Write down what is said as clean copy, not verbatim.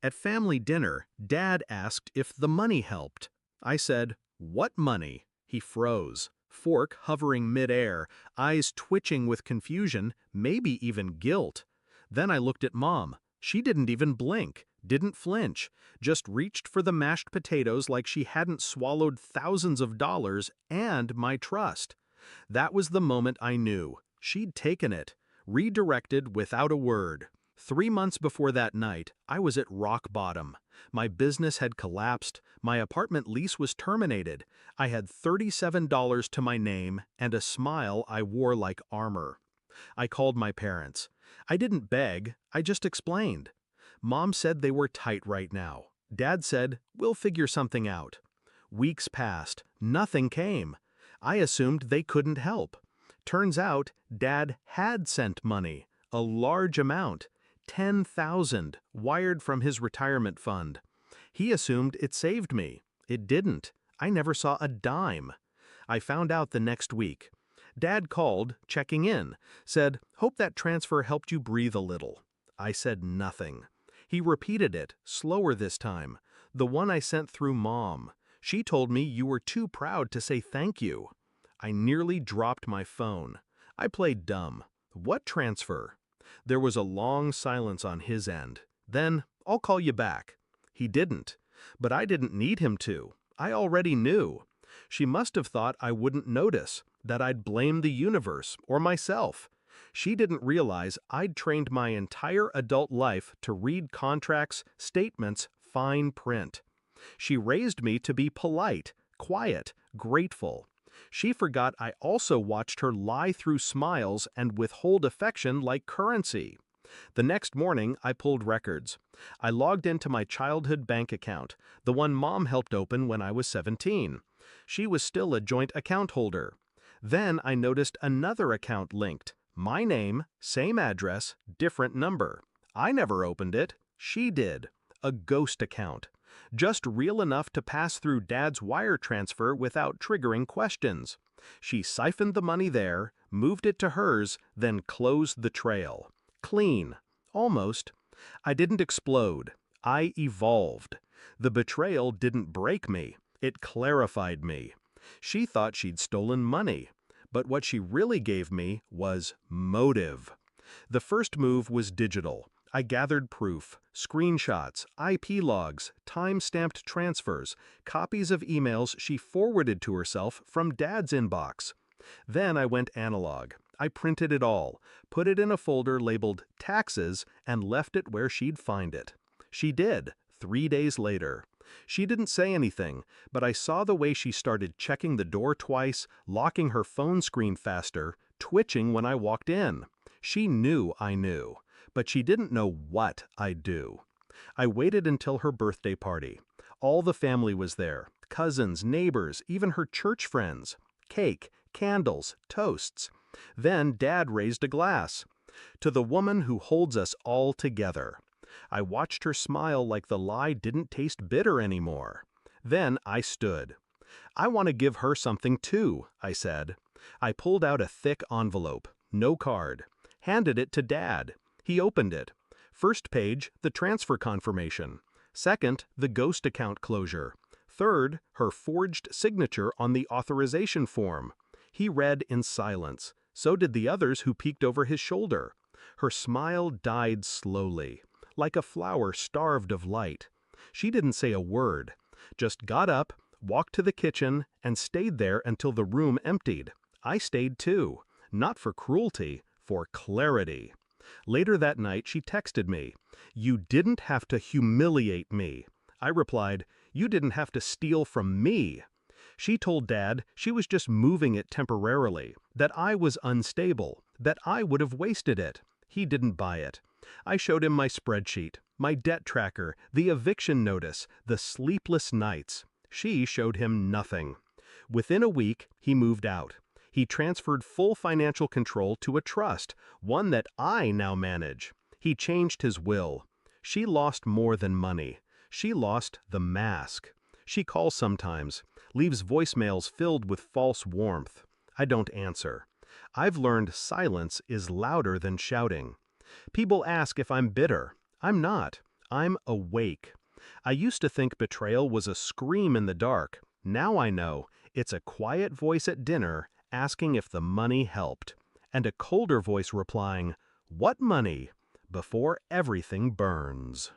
At family dinner, Dad asked if the money helped. I said, "What money?" He froze, fork hovering midair, eyes twitching with confusion, maybe even guilt. Then I looked at Mom. She didn't even blink, didn't flinch, just reached for the mashed potatoes like she hadn't swallowed thousands of dollars and my trust. That was the moment I knew. She'd taken it, redirected without a word. 3 months before that night, I was at rock bottom. My business had collapsed, my apartment lease was terminated, I had $37 to my name, and a smile I wore like armor. I called my parents. I didn't beg, I just explained. Mom said they were tight right now. Dad said, "We'll figure something out." Weeks passed, nothing came. I assumed they couldn't help. Turns out, Dad had sent money, a large amount, 10,000, wired from his retirement fund. He assumed it saved me. It didn't. I never saw a dime. I found out the next week. Dad called, checking in, said, "Hope that transfer helped you breathe a little." I said nothing. He repeated it, slower this time, the one I sent through Mom. She told me you were too proud to say thank you. I nearly dropped my phone. I played dumb. What transfer? There was a long silence on his end. Then, "I'll call you back." He didn't. But I didn't need him to. I already knew. She must have thought I wouldn't notice, that I'd blame the universe or myself. She didn't realize I'd trained my entire adult life to read contracts, statements, fine print. She raised me to be polite, quiet, grateful. She forgot I also watched her lie through smiles and withhold affection like currency. The next morning, I pulled records. I logged into my childhood bank account, the one Mom helped open when I was 17. She was still a joint account holder. Then I noticed another account linked. My name, same address, different number. I never opened it. She did. A ghost account. Just real enough to pass through Dad's wire transfer without triggering questions. She siphoned the money there, moved it to hers, then closed the trail. Clean. Almost. I didn't explode. I evolved. The betrayal didn't break me. It clarified me. She thought she'd stolen money. But what she really gave me was motive. The first move was digital. I gathered proof, screenshots, IP logs, time-stamped transfers, copies of emails she forwarded to herself from Dad's inbox. Then I went analog. I printed it all, put it in a folder labeled taxes, and left it where she'd find it. She did, 3 days later. She didn't say anything, but I saw the way she started checking the door twice, locking her phone screen faster, twitching when I walked in. She knew I knew, but she didn't know what I'd do. I waited until her birthday party. All the family was there, cousins, neighbors, even her church friends. Cake, candles, toasts. Then Dad raised a glass. To the woman who holds us all together. I watched her smile like the lie didn't taste bitter anymore. Then I stood. "I want to give her something too," I said. I pulled out a thick envelope, no card, handed it to Dad. He opened it. First page, the transfer confirmation. Second, the ghost account closure. Third, her forged signature on the authorization form. He read in silence. So did the others who peeked over his shoulder. Her smile died slowly, like a flower starved of light. She didn't say a word, just got up, walked to the kitchen, and stayed there until the room emptied. I stayed too, not for cruelty, for clarity. Later that night, she texted me, "You didn't have to humiliate me." I replied, "You didn't have to steal from me." She told Dad she was just moving it temporarily, that I was unstable, that I would have wasted it. He didn't buy it. I showed him my spreadsheet, my debt tracker, the eviction notice, the sleepless nights. She showed him nothing. Within a week, he moved out. He transferred full financial control to a trust, one that I now manage. He changed his will. She lost more than money. She lost the mask. She calls sometimes, leaves voicemails filled with false warmth. I don't answer. I've learned silence is louder than shouting. People ask if I'm bitter. I'm not. I'm awake. I used to think betrayal was a scream in the dark. Now I know it's a quiet voice at dinner asking if the money helped, and a colder voice replying, "What money?" before everything burns.